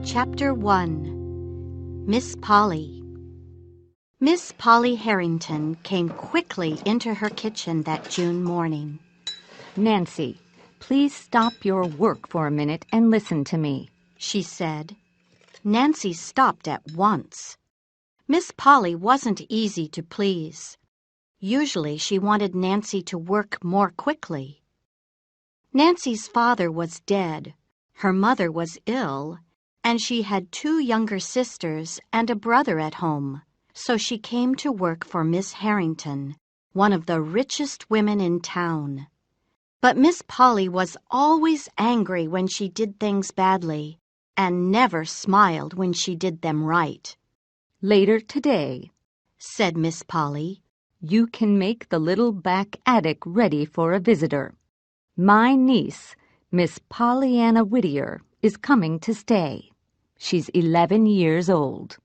Chapter 1. Miss Polly. Miss Polly Harrington came quickly into her kitchen that June morning. "Nancy, please stop your work for a minute and listen to me," she said. Nancy stopped at once. Miss Polly wasn't easy to please. Usually she wanted Nancy to work more quickly. Nancy's father was dead, her mother was ill, and she had 2 younger sisters and a brother at home, so she came to work for Miss Harrington, one of the richest women in town. But Miss Polly was always angry when she did things badly, and never smiled when she did them right. "Later today," said Miss Polly, "you can make the little back attic ready for a visitor. My niece, Miss Pollyanna Whittier, is coming to stay. She's 11 years old."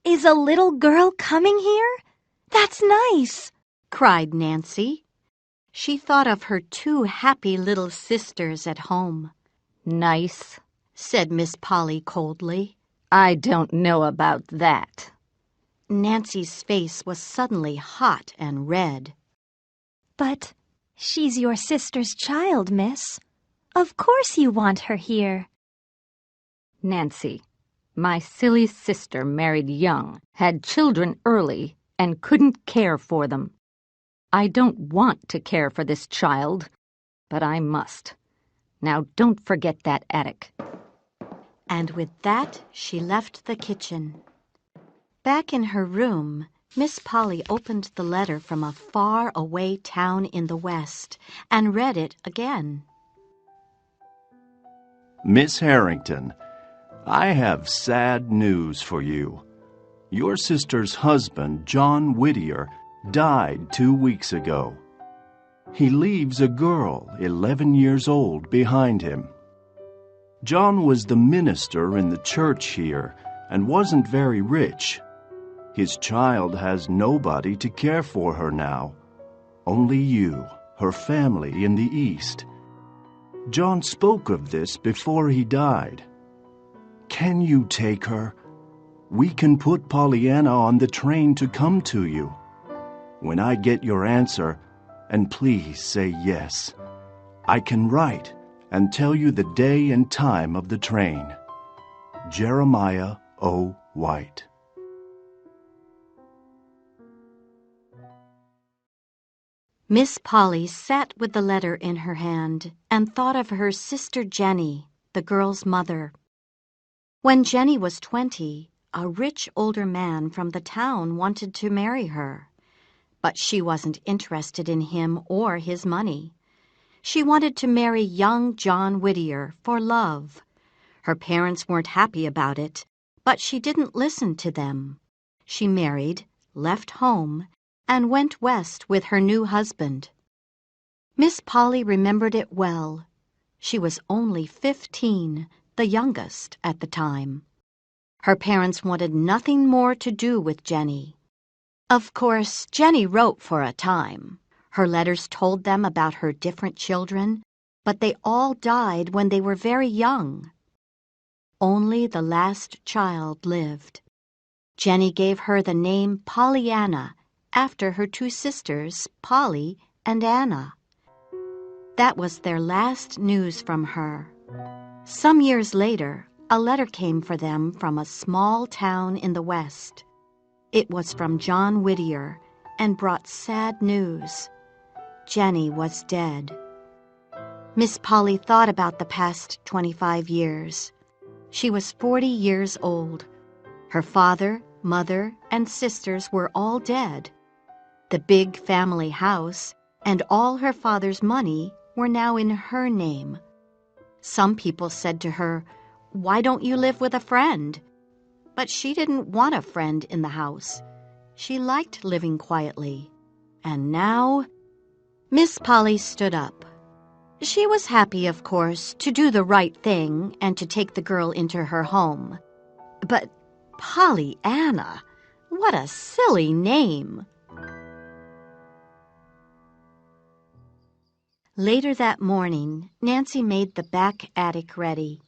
"Is a little girl coming here? That's nice!" cried Nancy. She thought of her 2 happy little sisters at home. "Nice," said Miss Polly coldly. "I don't know about that." Nancy's face was suddenly hot and red. "But she's your sister's child, miss. Of course you want her here." "Nancy, my silly sister married young, had children early, and couldn't care for them. I don't want to care for this child, but I must. Now don't forget that attic." And with that, she left the kitchen. Back in her room, Miss Polly opened the letter from a far-away town in the West and read it again. Miss Harrington, I have sad news for you. Your sister's husband, John Whittier, died 2 weeks ago. He leaves a girl, 11 years old, behind him. John was the minister in the church here and wasn't very rich. His child has nobody to care for her now. Only you, her family in the East. John spoke of this before he died. Can you take her? We can put Pollyanna on the train to come to you. When I get your answer, and please say yes, I can write and tell you the day and time of the train. Jeremiah O. White. Miss Polly sat with the letter in her hand and thought of her sister Jenny, the girl's mother. When Jenny was 20, a rich older man from the town wanted to marry her. But she wasn't interested in him or his money. She wanted to marry young John Whittier for love. Her parents weren't happy about it, but she didn't listen to them. She married, left home, and went west with her new husband. Miss Polly remembered it well. She was only 15, the youngest at the time. Her parents wanted nothing more to do with Jenny. Of course, Jenny wrote for a time. Her letters told them about her different children, but they all died when they were very young. Only the last child lived. Jenny gave her the name Pollyanna, after her 2 sisters, Polly and Anna. That was their last news from her. Some years later, a letter came for them from a small town in the West. It was from John Whittier and brought sad news. Jenny was dead. Miss Polly thought about the past 25 years. She was 40 years old. Her father, mother, and sisters were all dead. The big family house and all her father's money were now in her name. Some people said to her, "Why don't you live with a friend?" But she didn't want a friend in the house. She liked living quietly. And now, Miss Polly stood up. She was happy, of course, to do the right thing and to take the girl into her home. But Pollyanna, what a silly name! Later that morning, Nancy made the back attic ready.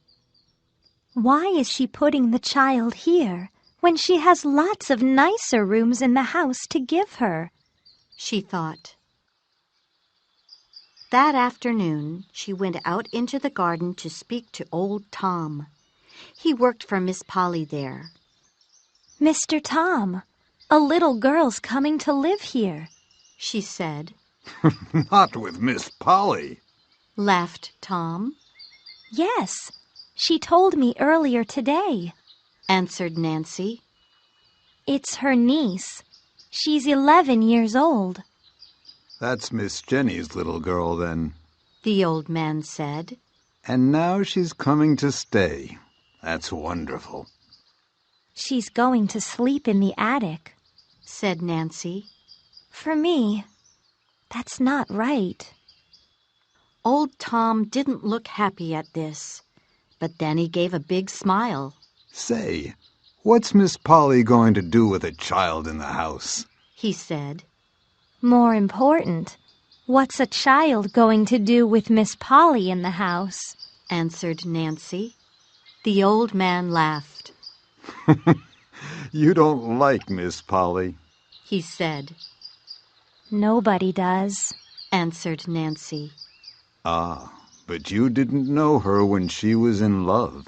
Why is she putting the child here when she has lots of nicer rooms in the house to give her? She thought. That afternoon, she went out into the garden to speak to old Tom. He worked for Miss Polly there. Mr. Tom, a little girl's coming to live here, she said. Not with Miss Polly, laughed Tom. Yes, she told me earlier today, answered Nancy. It's her niece. She's 11 years old. That's Miss Jenny's little girl, then, the old man said. And now she's coming to stay. That's wonderful. She's going to sleep in the attic, said Nancy. For me, that's not right. Old Tom didn't look happy at this, but then he gave a big smile. Say, what's Miss Polly going to do with a child in the house? he said. More important, what's a child going to do with Miss Polly in the house? answered Nancy. The old man laughed. You don't like Miss Polly, he said. Nobody does, answered Nancy. Ah, but you didn't know her when she was in love.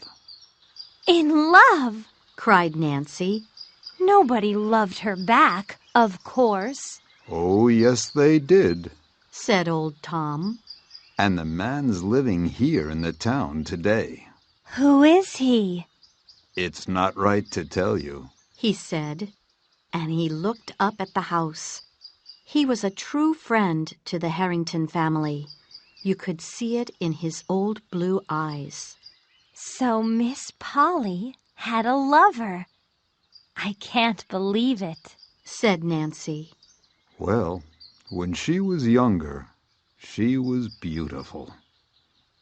In love? cried Nancy. Nobody loved her back, of course. Oh, yes, they did, said old Tom. And the man's living here in the town today. Who is he? It's not right to tell you, he said, and he looked up at the house. He was a true friend to the Harrington family. You could see it in his old blue eyes. So Miss Polly had a lover. I can't believe it, said Nancy. Well, when she was younger, she was beautiful.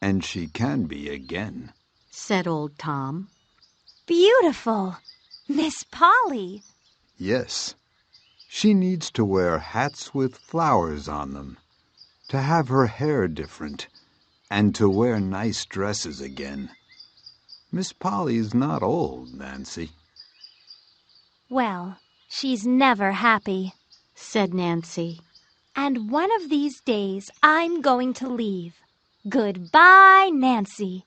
And she can be again, said old Tom. Beautiful! Miss Polly! Yes. She needs to wear hats with flowers on them, to have her hair different, and to wear nice dresses again. Miss Polly's not old, Nancy. Well, she's never happy, said Nancy. And one of these days I'm going to leave. Goodbye, Nancy.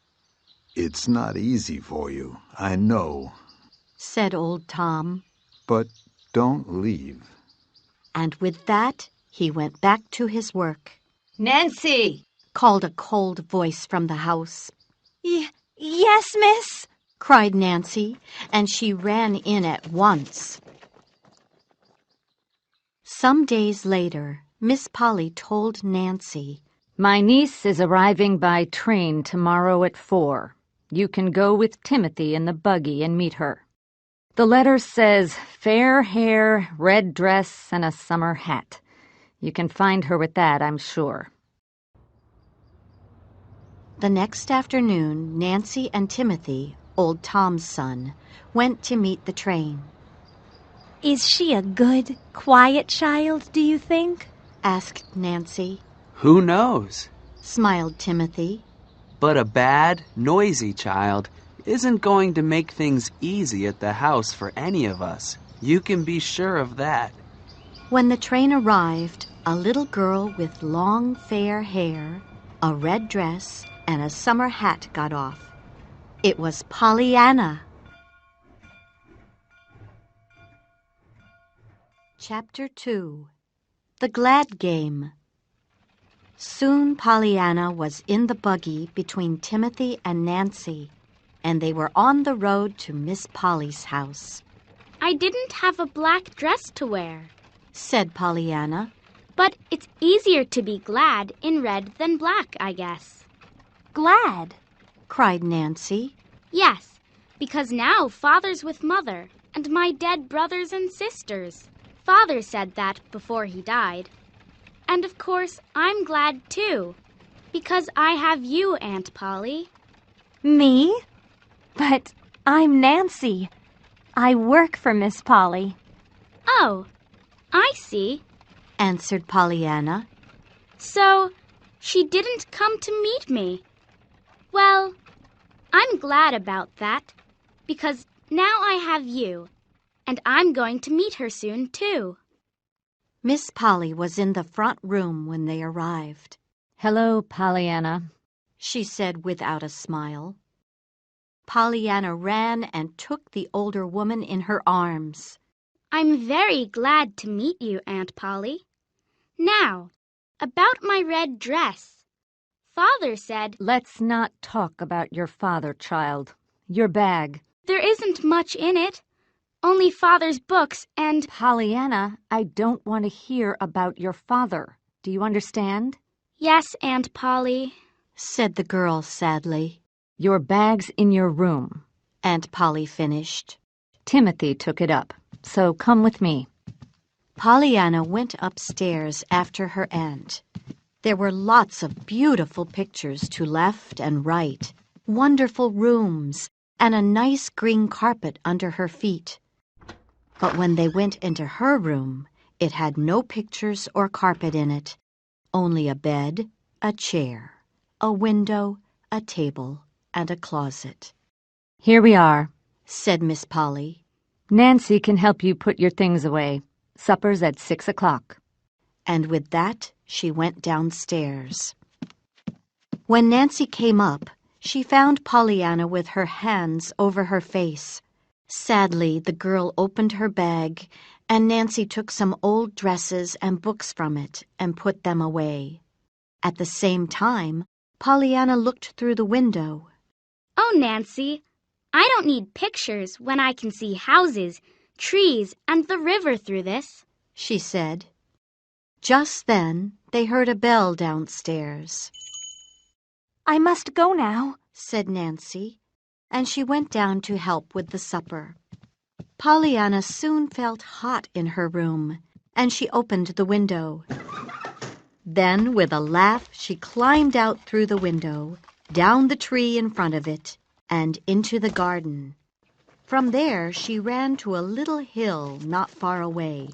It's not easy for you, I know, said old Tom. But don't leave. And with that, he went back to his work. Nancy! called a cold voice from the house. Yes, miss, cried Nancy, and she ran in at once. Some days later, Miss Polly told Nancy, My niece is arriving by train tomorrow at 4. You can go with Timothy in the buggy and meet her. The letter says fair hair, red dress, and a summer hat. You can find her with that, I'm sure. The next afternoon, Nancy and Timothy, old Tom's son, went to meet the train. Is she a good, quiet child, do you think? asked Nancy. Who knows? Smiled Timothy. But a bad, noisy child isn't going to make things easy at the house for any of us. You can be sure of that. When the train arrived, a little girl with long, fair hair, a red dress, and a summer hat got off. It was Pollyanna. Chapter 2. The Glad Game. Soon Pollyanna was in the buggy between Timothy and Nancy, and they were on the road to Miss Polly's house. I didn't have a black dress to wear, said Pollyanna. But it's easier to be glad in red than black, I guess. Glad? cried Nancy. Yes, because now Father's with Mother and my dead brothers and sisters. Father said that before he died. And of course, I'm glad too, because I have you, Aunt Polly. Me? But I'm Nancy. I work for Miss Polly. Oh, I see, answered Pollyanna. So, she didn't come to meet me. Well, I'm glad about that, because now I have you, and I'm going to meet her soon, too. Miss Polly was in the front room when they arrived. Hello, Pollyanna. She said without a smile. Pollyanna ran and took the older woman in her arms. I'm very glad to meet you, Aunt Polly. Now, about my red dress. Father said, Let's not talk about your father, child. Your bag. there isn't much in it. Only Father's books and... Pollyanna, I don't want to hear about your father. Do you understand? Yes, Aunt Polly, said the girl sadly. Your bag's in your room. Aunt Polly finished. Timothy took it up, so come with me. Pollyanna went upstairs after her aunt. There were lots of beautiful pictures to left and right, wonderful rooms, and a nice green carpet under her feet. But when they went into her room, it had no pictures or carpet in it, only a bed, a chair, a window, a table, and a closet. Here we are, said Miss Polly. Nancy can help you put your things away. Supper's at 6 o'clock. And with that, she went downstairs. When Nancy came up, she found Pollyanna with her hands over her face. Sadly, the girl opened her bag, and Nancy took some old dresses and books from it and put them away. At the same time, Pollyanna looked through the window. Oh, Nancy, I don't need pictures when I can see houses, trees, and the river through this, she said. Just then, they heard a bell downstairs. I must go now, said Nancy, and she went down to help with the supper. Pollyanna soon felt hot in her room, and she opened the window. Then, with a laugh, she climbed out through the window, down the tree in front of it, and into the garden. From there, she ran to a little hill not far away.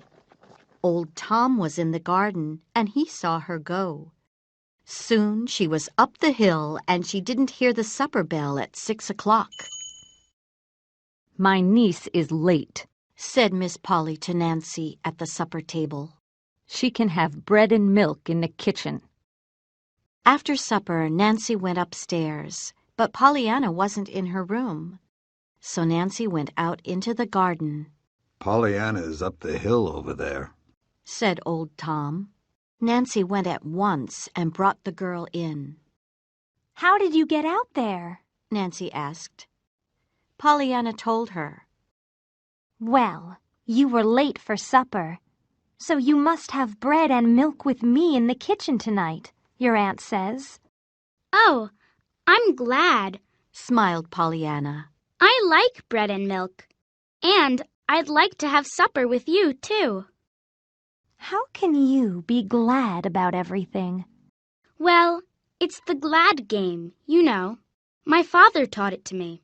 Old Tom was in the garden, and he saw her go. Soon she was up the hill, and she didn't hear the supper bell at 6 o'clock. My niece is late, said Miss Polly to Nancy at the supper table. She can have bread and milk in the kitchen. After supper, Nancy went upstairs, but Pollyanna wasn't in her room. So Nancy went out into the garden. Pollyanna is up the hill over there, said old Tom. Nancy went at once and brought the girl in. How did you get out there? Nancy asked. Pollyanna told her. Well, you were late for supper, so you must have bread and milk with me in the kitchen tonight, your aunt says. Oh, I'm glad, smiled Pollyanna. I like bread and milk, and I'd like to have supper with you, too. How can you be glad about everything? Well, it's the glad game, you know. My father taught it to me.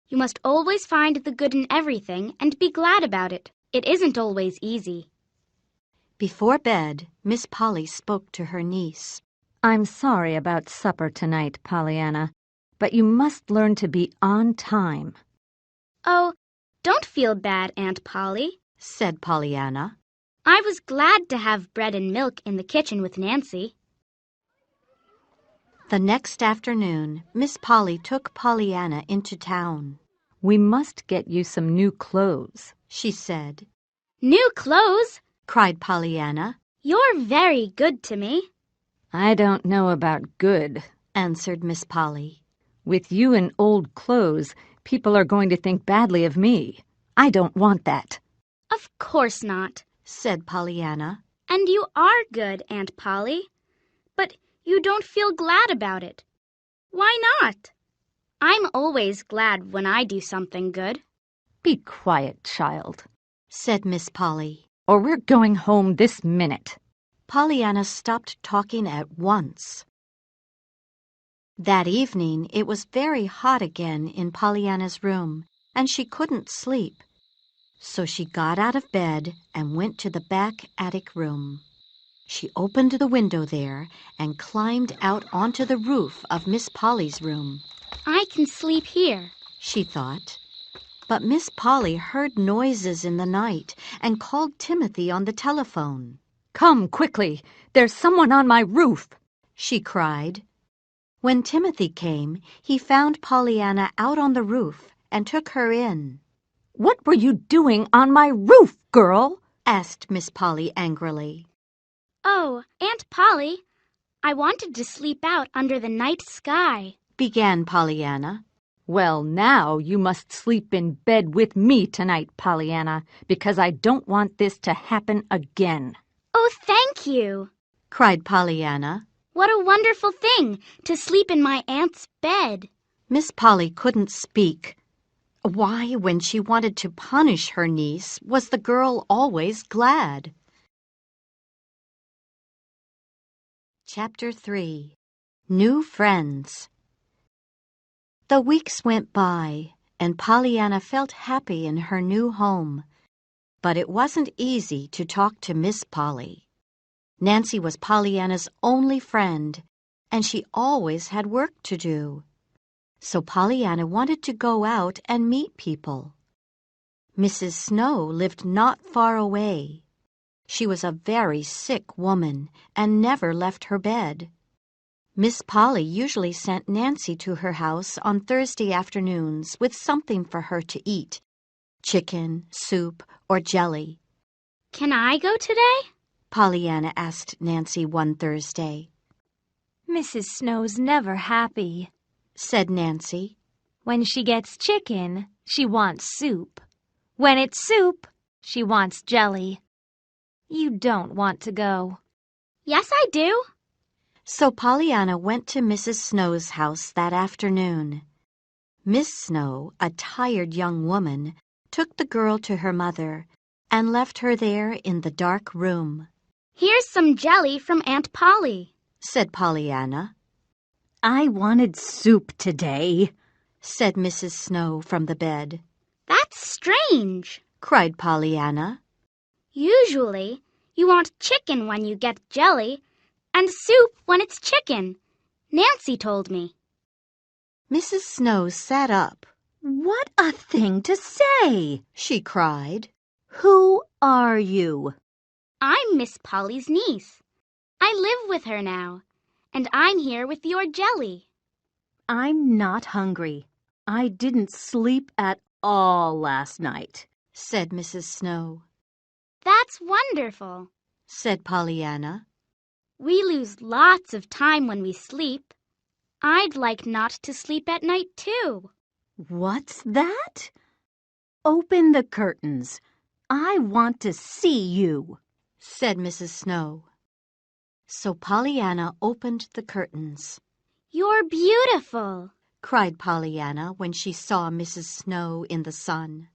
You must always find the good in everything and be glad about it. It isn't always easy. Before bed, Miss Polly spoke to her niece. I'm sorry about supper tonight, Pollyanna, but you must learn to be on time. Oh, don't feel bad, Aunt Polly, said Pollyanna. I was glad to have bread and milk in the kitchen with Nancy. The next afternoon, Miss Polly took Pollyanna into town. We must get you some new clothes, she said. New clothes? Cried Pollyanna. You're very good to me. I don't know about good, answered Miss Polly. With you in old clothes, people are going to think badly of me. I don't want that. Of course not, said Pollyanna. And you are good, Aunt Polly. But you don't feel glad about it. Why not? I'm always glad when I do something good. Be quiet, child, said Miss Polly. Or we're going home this minute. Pollyanna stopped talking at once. That evening, it was very hot again in Pollyanna's room, and she couldn't sleep. So she got out of bed and went to the back attic room. She opened the window there and climbed out onto the roof of Miss Polly's room. I can sleep here, she thought. But Miss Polly heard noises in the night and called Timothy on the telephone. Come quickly, there's someone on my roof, she cried. When Timothy came, he found Pollyanna out on the roof and took her in. What were you doing on my roof, girl? Asked Miss Polly angrily. Oh, Aunt Polly, I wanted to sleep out under the night sky, began Pollyanna. Well, now you must sleep in bed with me tonight, Pollyanna, because I don't want this to happen again. Oh, thank you, cried Pollyanna. What a wonderful thing to sleep in my aunt's bed. Miss Polly couldn't speak. Why, when she wanted to punish her niece, was the girl always glad? Chapter 3. New Friends. The weeks went by, and Pollyanna felt happy in her new home. But it wasn't easy to talk to Miss Polly. Nancy was Pollyanna's only friend, and she always had work to do. So Pollyanna wanted to go out and meet people. Mrs. Snow lived not far away. She was a very sick woman and never left her bed. Miss Polly usually sent Nancy to her house on Thursday afternoons with something for her to eat, chicken, soup, or jelly. Can I go today? Pollyanna asked Nancy one Thursday. Mrs. Snow's never happy, said Nancy. When she gets chicken, she wants soup. When it's soup, she wants jelly. You don't want to go. Yes, I do. So Pollyanna went to Mrs. Snow's house that afternoon. Miss Snow, a tired young woman, took the girl to her mother and left her there in the dark room. Here's some jelly from Aunt Polly, said Pollyanna. I wanted soup today, said Mrs. Snow from the bed. That's strange, cried Pollyanna. Usually, you want chicken when you get jelly, and soup when it's chicken. Nancy told me. Mrs. Snow sat up. What a thing to say, she cried. Who are you? I'm Miss Polly's niece. I live with her now, and I'm here with your jelly. I'm not hungry. I didn't sleep at all last night, said Mrs. Snow. That's wonderful, said Pollyanna. We lose lots of time when we sleep. I'd like not to sleep at night, too. What's that? Open the curtains. I want to see you, said Mrs. Snow. So Pollyanna opened the curtains. You're beautiful, cried Pollyanna when she saw Mrs. Snow in the sun.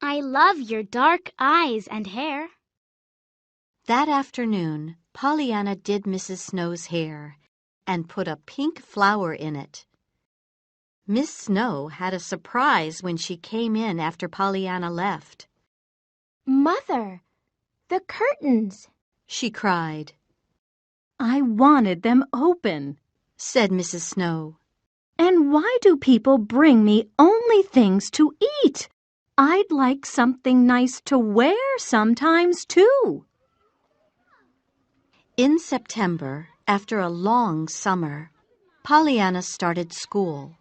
I love your dark eyes and hair. That afternoon, Pollyanna did Mrs. Snow's hair and put a pink flower in it. Miss Snow had a surprise when she came in after Pollyanna left. Mother, the curtains, she cried. I wanted them open, said Mrs. Snow. And why do people bring me only things to eat? I'd like something nice to wear sometimes, too. In September, after a long summer, Pollyanna started school.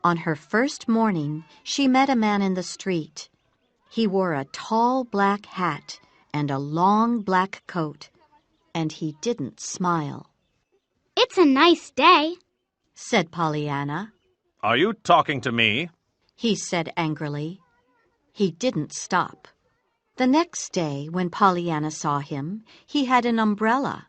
On her first morning, she met a man in the street. He wore a tall black hat and a long black coat, and he didn't smile. It's a nice day, said Pollyanna. Are you talking to me? He said angrily. He didn't stop. The next day, when Pollyanna saw him, he had an umbrella.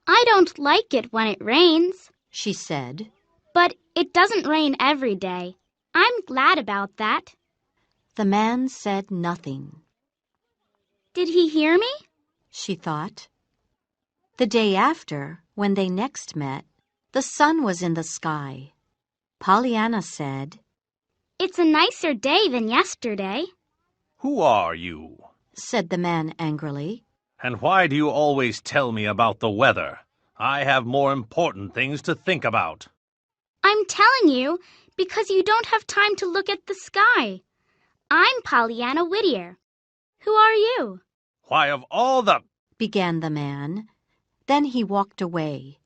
I don't like it when it rains, she said. But it doesn't rain every day. I'm glad about that. The man said nothing. Did he hear me? She thought. The day after, when they next met, the sun was in the sky. Pollyanna said, It's a nicer day than yesterday. Who are you? said the man angrily. And why do you always tell me about the weather? I have more important things to think about. I'm telling you Because you don't have time to look at the sky. I'm Pollyanna Whittier. Who are you? Why, of all the... began the man. Then he walked away.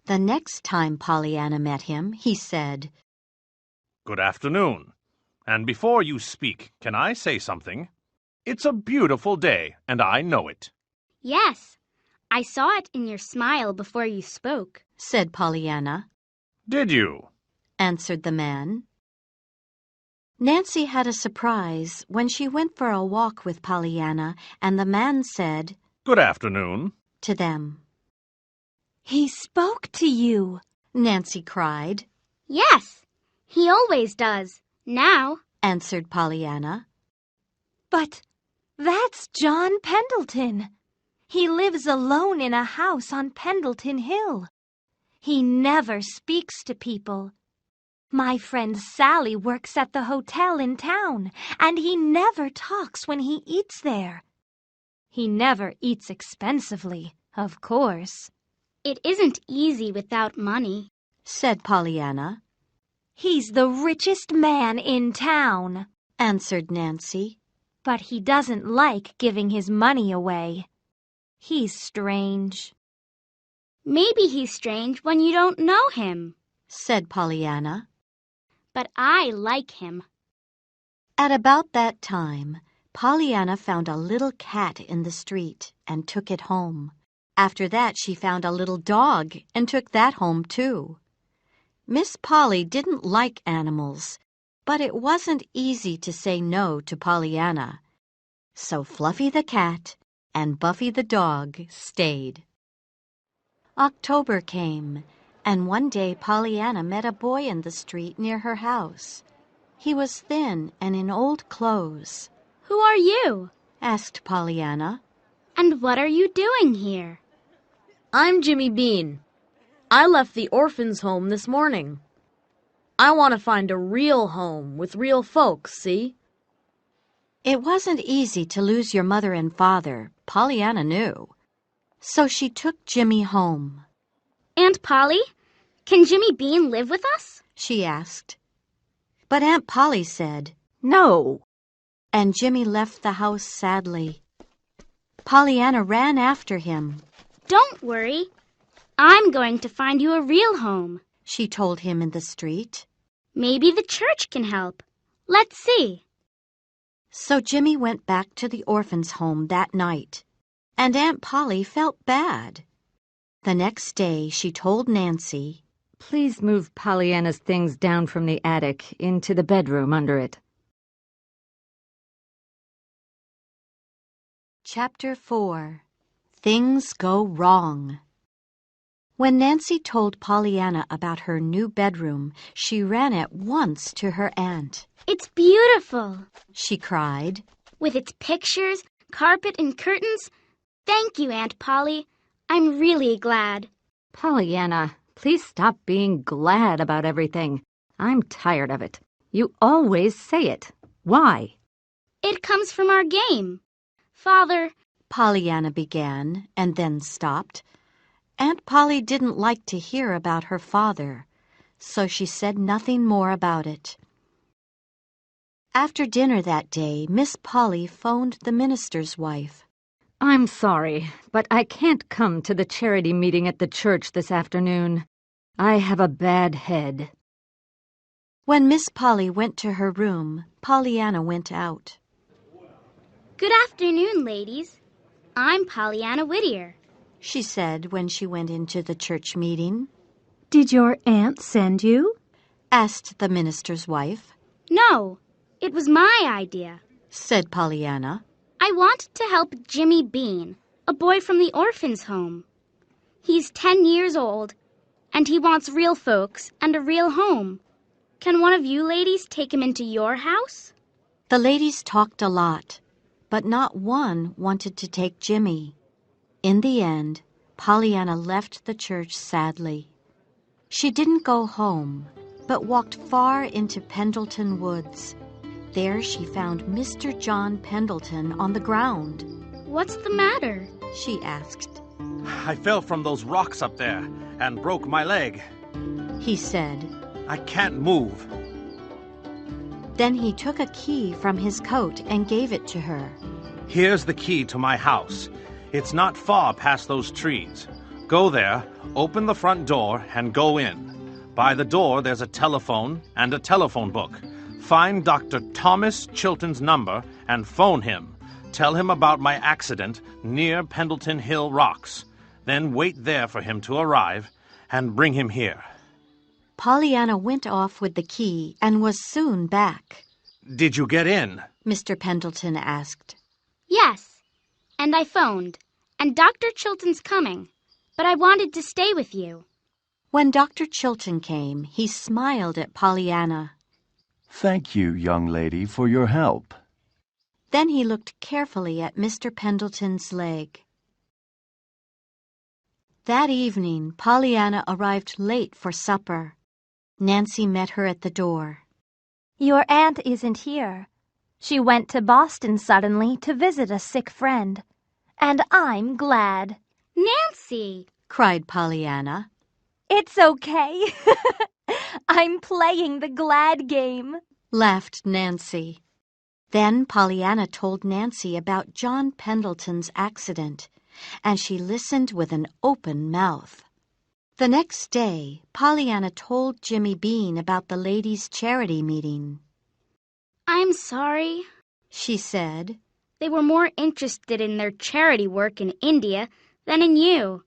The next time Pollyanna met him, he said, Good afternoon. And before you speak, can I say something? It's a beautiful day, and I know it. Yes, I saw it in your smile before you spoke, said Pollyanna. Did you? Answered the man. Nancy had a surprise when she went for a walk with Pollyanna, and the man said, Good afternoon. to them. He spoke to you, Nancy cried, Yes, he always does. Now, answered Pollyanna. but that's John Pendleton. He lives alone in a house on Pendleton Hill. He never speaks to people. My friend Sally works at the hotel in town, and he never talks when he eats there. He never eats expensively, of course, it isn't easy without money. said Pollyanna. He's the richest man in town, Answered Nancy. but he doesn't like giving his money away. He's strange. Maybe he's strange when you don't know him, Said Pollyanna. but I like him. At about that time, Pollyanna found a little cat in the street and took it home. After that, she found a little dog and took that home too. Miss Polly didn't like animals, but it wasn't easy to say no to Pollyanna. So Fluffy the cat and Buffy the dog stayed. October came, and one day Pollyanna met a boy in the street near her house. He was thin and in old clothes. Who are you? Asked Pollyanna. And what are you doing here? I'm Jimmy Bean. I left the orphan's home this morning. I want to find a real home with real folks, see? It wasn't easy to lose your mother and father, Pollyanna knew. So she took Jimmy home. Aunt Polly, can Jimmy Bean live with us? She asked. But Aunt Polly said, No. and Jimmy left the house sadly. Pollyanna ran after him. Don't worry. I'm going to find you a real home, She told him in the street. Maybe the church can help. Let's see. So Jimmy went back to the orphan's home that night, and Aunt Polly felt bad. The next day she told Nancy, Please move Pollyanna's things down from the attic into the bedroom under it. Chapter 4. Things Go Wrong. When Nancy told Pollyanna about her new bedroom, she ran at once to her aunt. It's beautiful, She cried. with its pictures, carpet, and curtains. Thank you, Aunt Polly. I'm really glad. Pollyanna, please stop being glad about everything. I'm tired of it. You always say it. Why? It comes from our game. Father, Pollyanna began and then stopped. Aunt Polly didn't like to hear about her father, so she said nothing more about it. After dinner that day, Miss Polly phoned the minister's wife. I'm sorry, but I can't come to the charity meeting at the church this afternoon. I have a bad head. When Miss Polly went to her room, Pollyanna went out. good afternoon, ladies. I'm Pollyanna Whittier. She said when she went into the church meeting. Did your aunt send you? Asked the minister's wife. No, it was my idea. Said Pollyanna. I want to help Jimmy Bean, a boy from the orphan's home. He's 10 years old, and he wants real folks and a real home. Can one of you ladies take him into your house? The ladies talked a lot, but not one wanted to take Jimmy. In the end, Pollyanna left the church sadly. She didn't go home, but walked far into Pendleton Woods. There she found Mr. John Pendleton on the ground. What's the matter? She asked. I fell from those rocks up there and broke my leg. He said. I can't move. Then he took a key from his coat and gave it to her. Here's the key to my house. It's not far past those trees. Go there, open the front door, and go in. By the door, there's a telephone and a telephone book. Find Dr. Thomas Chilton's number and phone him. Tell him about my accident near Pendleton Hill Rocks. Then wait there for him to arrive and bring him here. Pollyanna went off with the key and was soon back. Did you get in? Mr. Pendleton asked. Yes, and I phoned, and Dr. Chilton's coming, but I wanted to stay with you. When Dr. Chilton came, he smiled at Pollyanna. Thank you, young lady, for your help. Then he looked carefully at Mr. Pendleton's leg. That evening, Pollyanna arrived late for supper. Nancy met her at the door. Your aunt isn't here. She went to Boston suddenly to visit a sick friend. And I'm glad. Nancy! Cried Pollyanna. It's okay. I'm playing the glad game, laughed Nancy. Then Pollyanna told Nancy about John Pendleton's accident, and she listened with an open mouth. The next day, Pollyanna told Jimmy Bean about the ladies' charity meeting. I'm sorry, she said. They were more interested in their charity work in India than in you.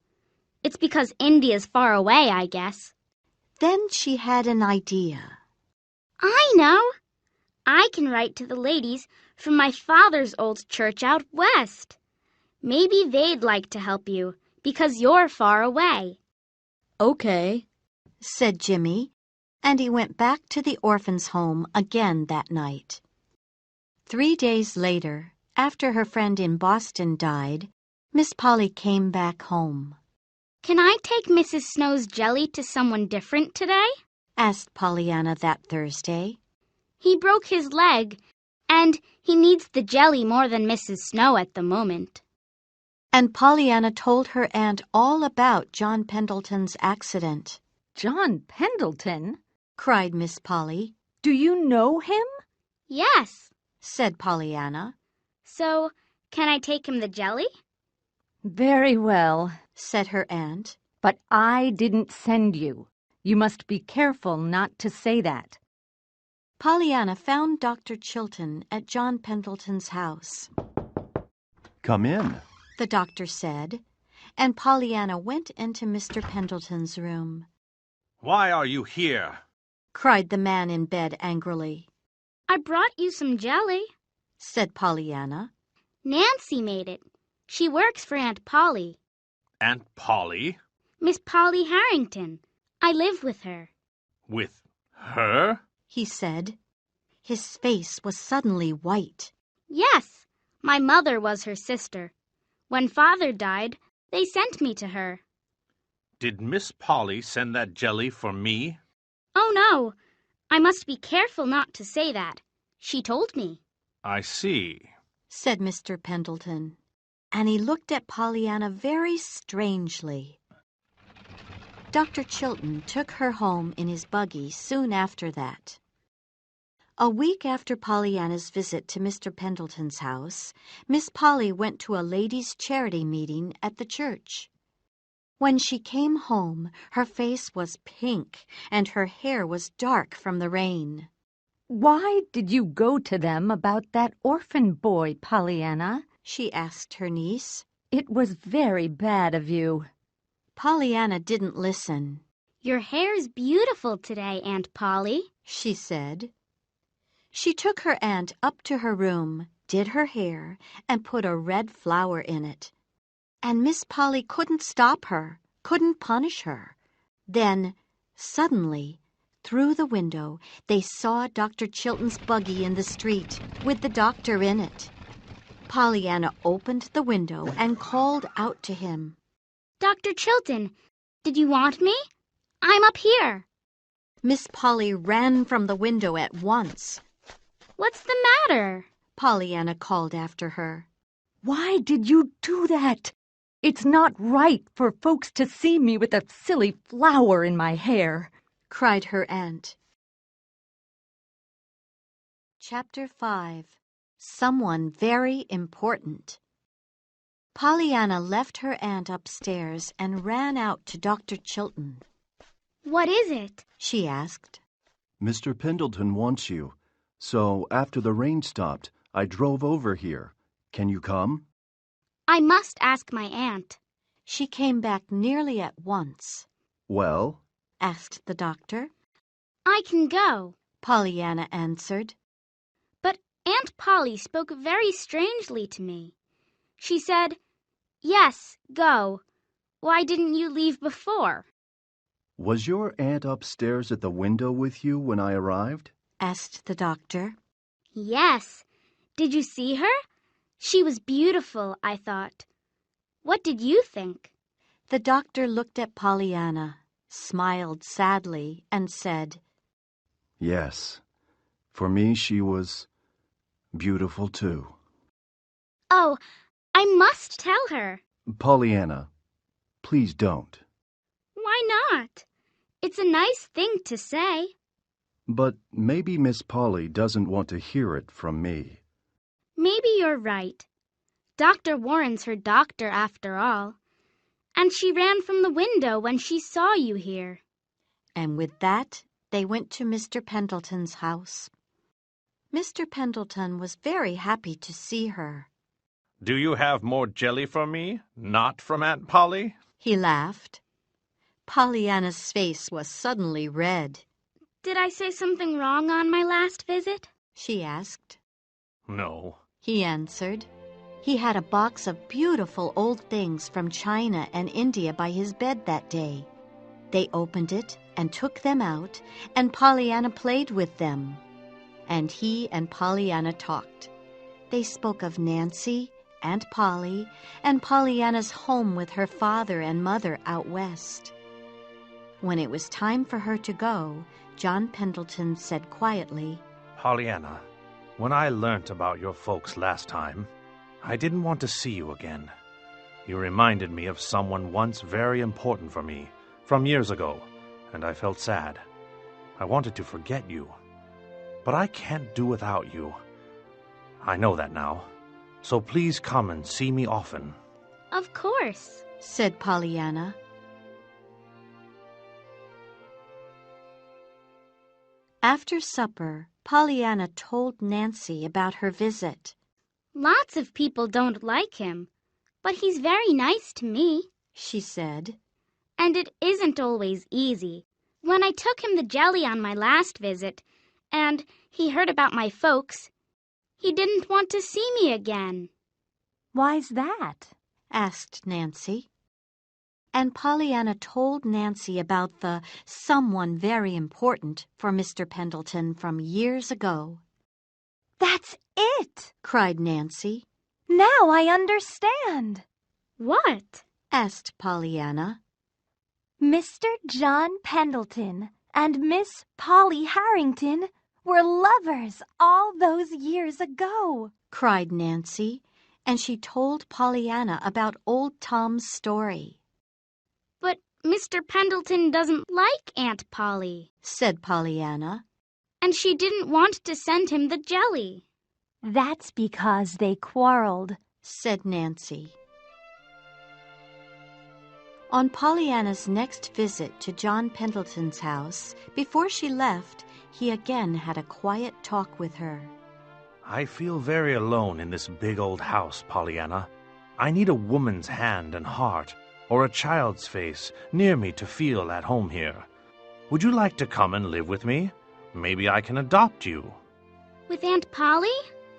It's because India's far away, I guess. Then she had an idea. I know. I can write to the ladies from my father's old church out west. Maybe they'd like to help you because you're far away. Okay, said Jimmy, and he went back to the orphans' home again that night. 3 days later, after her friend in Boston died, Miss Polly came back home. Can I take Mrs. Snow's jelly to someone different today? Asked Pollyanna that Thursday. He broke his leg, and he needs the jelly more than Mrs. Snow at the moment. And Pollyanna told her aunt all about John Pendleton's accident. John Pendleton? Cried Miss Polly. Do you know him? Yes, said Pollyanna. So, can I take him the jelly? Very well, said her aunt. But I didn't send you. You must be careful not to say that. Pollyanna found Dr. Chilton at John Pendleton's house. Come in, the doctor said, and Pollyanna went into Mr. Pendleton's room. Why are you here? Cried the man in bed angrily. I brought you some jelly, said Pollyanna. Nancy made it. She works for Aunt Polly. Aunt Polly? Miss Polly Harrington. I live with her. With her? He said. His face was suddenly white. Yes, my mother was her sister. When Father died, they sent me to her. Did Miss Polly send that jelly for me? Oh, no. I must be careful not to say that. She told me. I see, said Mr. Pendleton, and he looked at Pollyanna very strangely. Dr. Chilton took her home in his buggy soon after that. A week after Pollyanna's visit to Mr. Pendleton's house, Miss Polly went to a ladies' charity meeting at the church. When she came home, her face was pink and her hair was dark from the rain. Why did you go to them about that orphan boy, Pollyanna? She asked her niece. It was very bad of you. Pollyanna didn't listen. Your hair's beautiful today, Aunt Polly, she said. She took her aunt up to her room, did her hair, and put a red flower in it. And Miss Polly couldn't stop her, couldn't punish her. Then, suddenly, through the window, they saw Dr. Chilton's buggy in the street, with the doctor in it. Pollyanna opened the window and called out to him. Dr. Chilton, did you want me? I'm up here. Miss Polly ran from the window at once. What's the matter? Pollyanna called after her. Why did you do that? It's not right for folks to see me with a silly flower in my hair. cried her aunt. Chapter 5. Someone Very Important. Pollyanna left her aunt upstairs and ran out to Dr. Chilton. What is it? She asked. Mr. Pendleton wants you. So after the rain stopped, I drove over here. Can you come? I must ask my aunt. She came back nearly at once. Well? Asked the doctor. I can go, Pollyanna answered. but Aunt Polly spoke very strangely to me. She said, "Yes, go. Why didn't you leave before?" Was your aunt upstairs at the window with you when I arrived? Asked the doctor. Yes. Did you see her? She was beautiful, I thought. What did you think? The doctor looked at Pollyanna, smiled sadly, and said, Yes. For me, she was beautiful too. Oh, I must tell her. Pollyanna, please don't. Why not? It's a nice thing to say. But maybe Miss Polly doesn't want to hear it from me. Maybe you're right. Dr. Warren's her doctor after all. And she ran from the window when she saw you here. And with that, they went to Mr. Pendleton's house. Mr. Pendleton was very happy to see her. Do you have more jelly for me, not from Aunt Polly? He laughed. Pollyanna's face was suddenly red. Did I say something wrong on my last visit? She asked. No. He answered. He had a box of beautiful old things from China and India by his bed that day. They opened it and took them out, and Pollyanna played with them. And he and Pollyanna talked. They spoke of Nancy, Aunt Polly, and Pollyanna's home with her father and mother out west. When it was time for her to go, John Pendleton said quietly, Pollyanna, when I learnt about your folks last time, I didn't want to see you again. You reminded me of someone once very important for me, from years ago, and I felt sad. I wanted to forget you. But I can't do without you. I know that now. So please come and see me often. Of course, said Pollyanna. After supper, Pollyanna told Nancy about her visit. Lots of people don't like him, but he's very nice to me, she said. And it isn't always easy. When I took him the jelly on my last visit, and he heard about my folks, he didn't want to see me again. Why's that? Asked Nancy. And Pollyanna told Nancy about the someone very important for Mr. Pendleton from years ago. That's it! Cried Nancy. Now I understand. What? Asked Pollyanna. Mr. John Pendleton and Miss Polly Harrington were lovers all those years ago, cried Nancy, and she told Pollyanna about old Tom's story. But Mr. Pendleton doesn't like Aunt Polly, said Pollyanna. And she didn't want to send him the jelly. That's because they quarreled, said Nancy. On Pollyanna's next visit to John Pendleton's house, before she left, he again had a quiet talk with her. I feel very alone in this big old house, Pollyanna. I need a woman's hand and heart, or a child's face, near me to feel at home here. Would you like to come and live with me? Maybe I can adopt you. With Aunt Polly?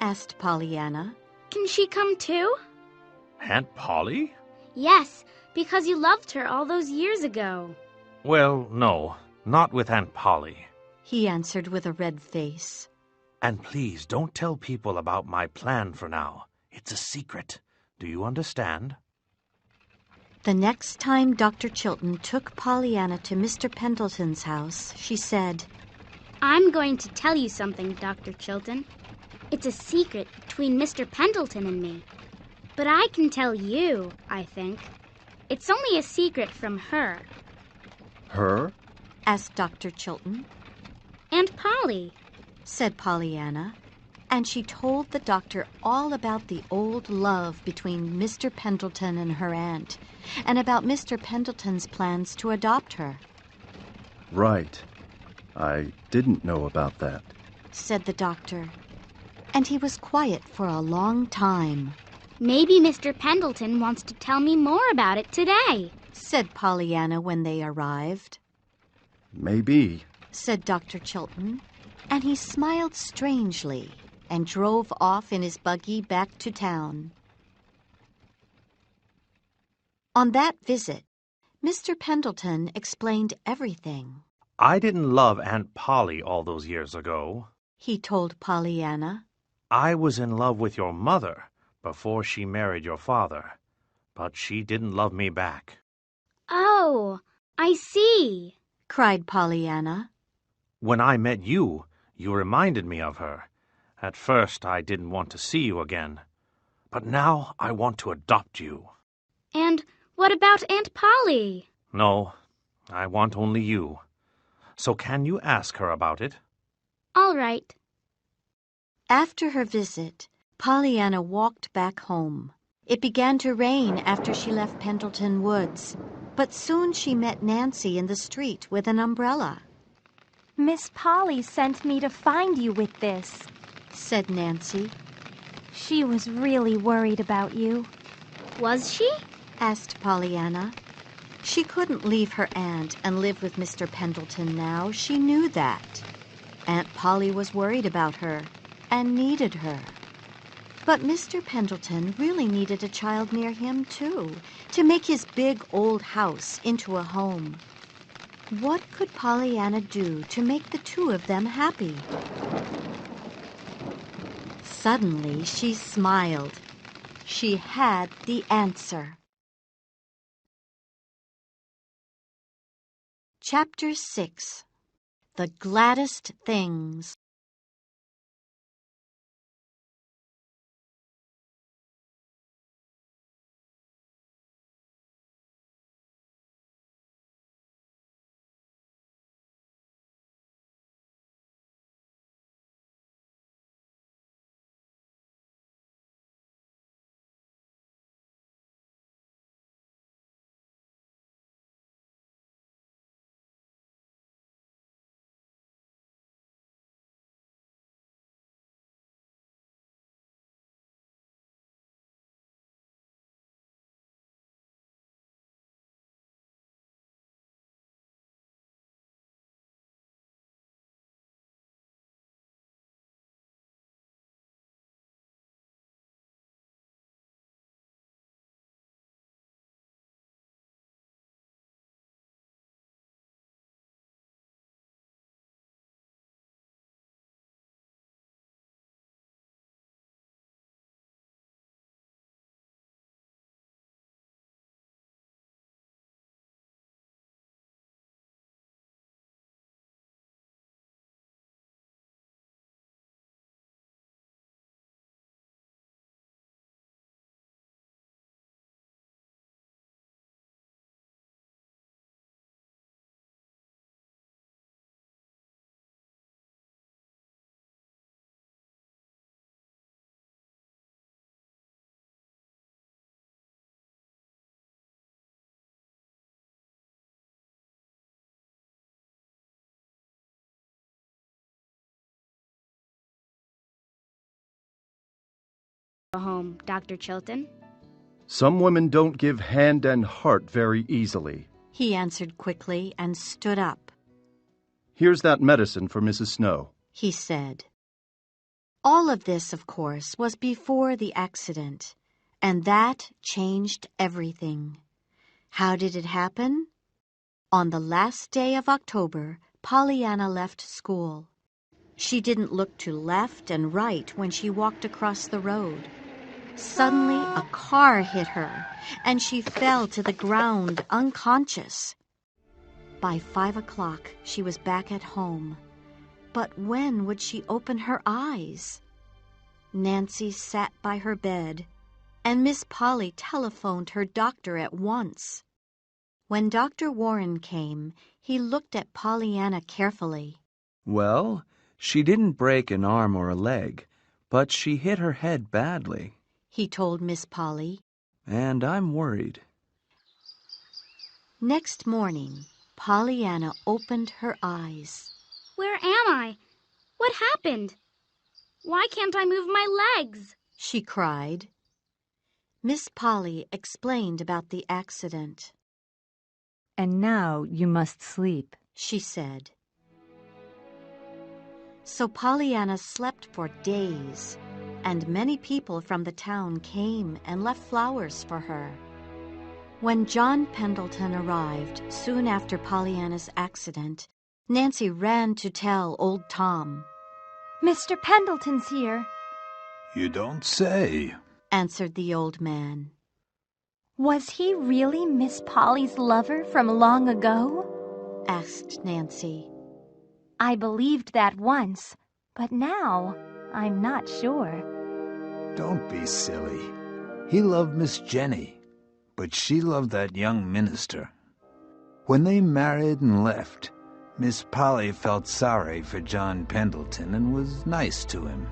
Asked Pollyanna. Can she come too? Aunt Polly? Yes, because you loved her all those years ago. Well, no, not with Aunt Polly, he answered with a red face. And please don't tell people about my plan for now. It's a secret. Do you understand? The next time Dr. Chilton took Pollyanna to Mr. Pendleton's house, she said, I'm going to tell you something, Dr. Chilton. It's a secret between Mr. Pendleton and me. But I can tell you, I think. It's only a secret from her. Her? asked Dr. Chilton. Aunt Polly, Said Pollyanna, and she told the doctor all about the old love between Mr. Pendleton and her aunt, and about Mr. Pendleton's plans to adopt her. Right. I didn't know about that. Said the doctor, and he was quiet for a long time. maybe Mr. Pendleton wants to tell me more about it today, Said Pollyanna when they arrived. Maybe. Said Dr. Chilton, and he smiled strangely and drove off in his buggy back to town. On that visit, Mr. Pendleton explained everything. I didn't love Aunt Polly all those years ago. He told Pollyanna. I was in love with your mother before she married your father, but she didn't love me back. Oh, I see, Cried Pollyanna. When I met you, you reminded me of her. At first, I didn't want to see you again, but now I want to adopt you. And what about Aunt Polly? No, I want only you. So can you ask her about it? All right. After her visit, Pollyanna walked back home. It began to rain after she left Pendleton Woods, but soon she met Nancy in the street with an umbrella. Miss Polly sent me to find you with this, Said Nancy. She was really worried about you. Was she? Asked Pollyanna. She couldn't leave her aunt and live with Mr. Pendleton now. She knew that. Aunt Polly was worried about her and needed her. But Mr. Pendleton really needed a child near him, too, to make his big old house into a home. What could Pollyanna do to make the two of them happy? Suddenly, she smiled. She had the answer. Chapter 6. The Gladdest Things. Home, Dr. Chilton. Some women don't give hand and heart very easily. He answered quickly and stood up. Here's that medicine for Mrs. Snow. He said. All of this, of course, was before the accident, and that changed everything. How did it happen? On the last day of October, Pollyanna left school. She didn't look to left and right when she walked across the road. Suddenly, a car hit her, and she fell to the ground unconscious. By 5 o'clock, she was back at home. But when would she open her eyes? Nancy sat by her bed, and Miss Polly telephoned her doctor at once. When Dr. Warren came, he looked at Pollyanna carefully. Well, she didn't break an arm or a leg, but she hit her head badly. He told Miss Polly. And I'm worried. Next morning, Pollyanna opened her eyes. Where am I? What happened? Why can't I move my legs? She cried. Miss Polly explained about the accident. And now you must sleep, she said. So Pollyanna slept for days, and many people from the town came and left flowers for her. When John Pendleton arrived soon after Pollyanna's accident, Nancy ran to tell old Tom. Mr. Pendleton's here, You don't say. Answered the old man. Was he really Miss Polly's lover from long ago? Asked Nancy. I believed that once, but now I'm not sure. Don't be silly. He loved Miss Jenny, but she loved that young minister. When they married and left, Miss Polly felt sorry for John Pendleton and was nice to him.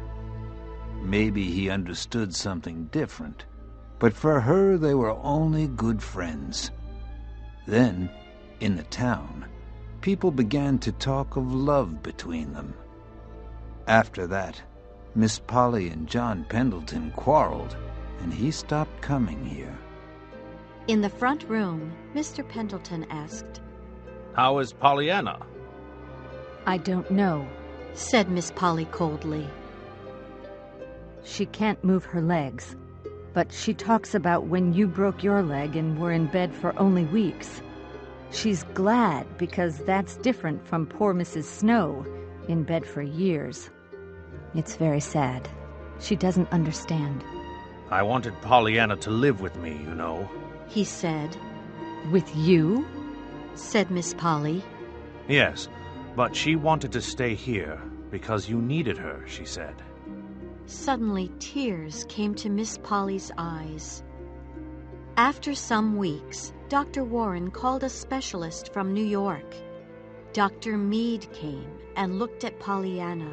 Maybe he understood something different, but for her they were only good friends. Then, in the town, people began to talk of love between them. After that, Miss Polly and John Pendleton quarreled, and he stopped coming here. In the front room, Mr. Pendleton asked. How is Pollyanna? I don't know. Said Miss Polly coldly. She can't move her legs, but she talks about when you broke your leg and were in bed for only weeks. She's glad because that's different from poor Mrs. Snow, in bed for years. It's very sad. She doesn't understand. I wanted Pollyanna to live with me, you know. He said. With you? Said Miss Polly. Yes, but she wanted to stay here because you needed her, she said. Suddenly tears came to Miss Polly's eyes. After some weeks, Dr. Warren called a specialist from New York. Dr. Meade came and looked at Pollyanna.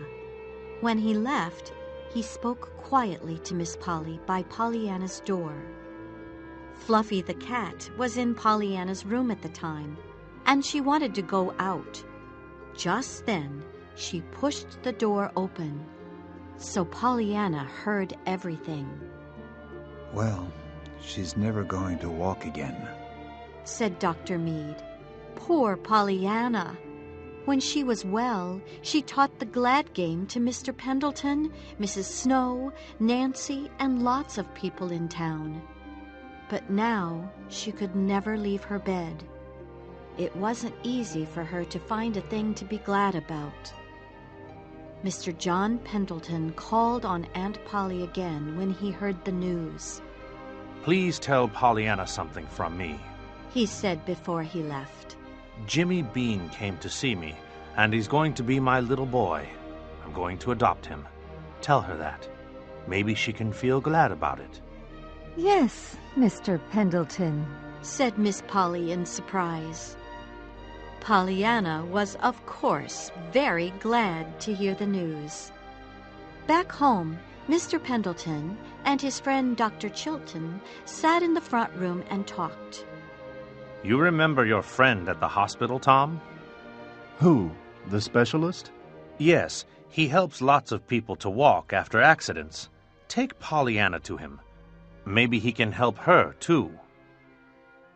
When he left, he spoke quietly to Miss Polly by Pollyanna's door. Fluffy the cat was in Pollyanna's room at the time, and she wanted to go out. Just then, she pushed the door open. So Pollyanna heard everything. Well, she's never going to walk again, said Dr. Meade. Poor Pollyanna. When she was well, she taught the glad game to Mr. Pendleton, Mrs. Snow, Nancy, and lots of people in town. But now she could never leave her bed. It wasn't easy for her to find a thing to be glad about. Mr. John Pendleton called on Aunt Polly again when he heard the news. Please tell Pollyanna something from me. He said before he left. Jimmy Bean came to see me, and he's going to be my little boy. I'm going to adopt him. Tell her that. Maybe she can feel glad about it. Yes, Mr. Pendleton, said Miss Polly in surprise. Pollyanna was, of course, very glad to hear the news. Back home, Mr. Pendleton and his friend Dr. Chilton sat in the front room and talked. You remember your friend at the hospital, Tom? Who? The specialist? Yes, he helps lots of people to walk after accidents. Take Pollyanna to him. Maybe he can help her, too.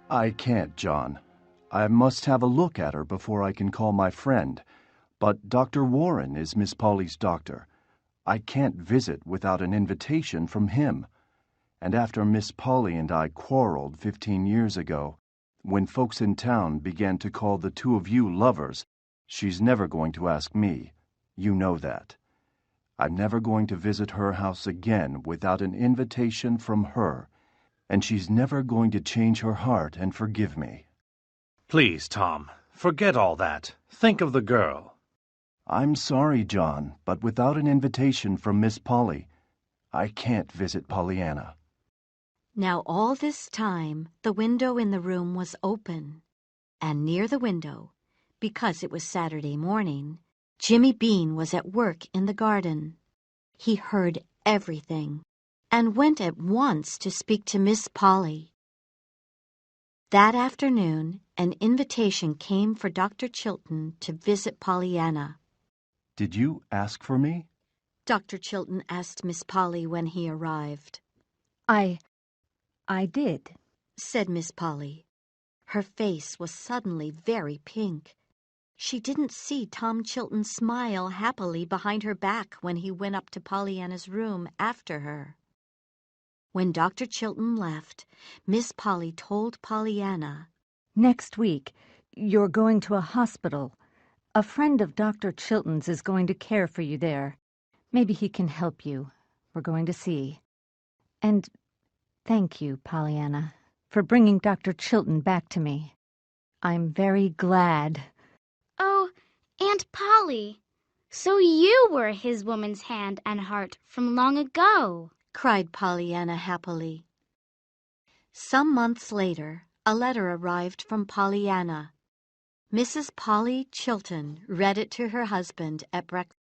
I can't, John. I must have a look at her before I can call my friend. But Dr. Warren is Miss Polly's doctor. I can't visit without an invitation from him. And after Miss Polly and I quarreled 15 years ago, when folks in town began to call the two of you lovers, she's never going to ask me. You know that. I'm never going to visit her house again without an invitation from her, and she's never going to change her heart and forgive me. Please, Tom, forget all that. Think of the girl. I'm sorry, John, but without an invitation from Miss Polly, I can't visit Pollyanna. Now all this time, the window in the room was open. and near the window, because it was Saturday morning, Jimmy Bean was at work in the garden. He heard everything and went at once to speak to Miss Polly. That afternoon, an invitation came for Dr. Chilton to visit Pollyanna. Did you ask for me? Dr. Chilton asked Miss Polly when he arrived. I did. Said Miss Polly. Her face was suddenly very pink. She didn't see Tom Chilton smile happily behind her back when he went up to Pollyanna's room after her. When Dr. Chilton left, Miss Polly told Pollyanna, Next week, you're going to a hospital. A friend of Dr. Chilton's is going to care for you there. Maybe he can help you. We're going to see. And thank you, Pollyanna, for bringing Dr. Chilton back to me. I'm very glad. Oh, Aunt Polly, so you were his woman's hand and heart from long ago, cried Pollyanna happily. Some months later, a letter arrived from Pollyanna. Mrs. Polly Chilton read it to her husband at breakfast.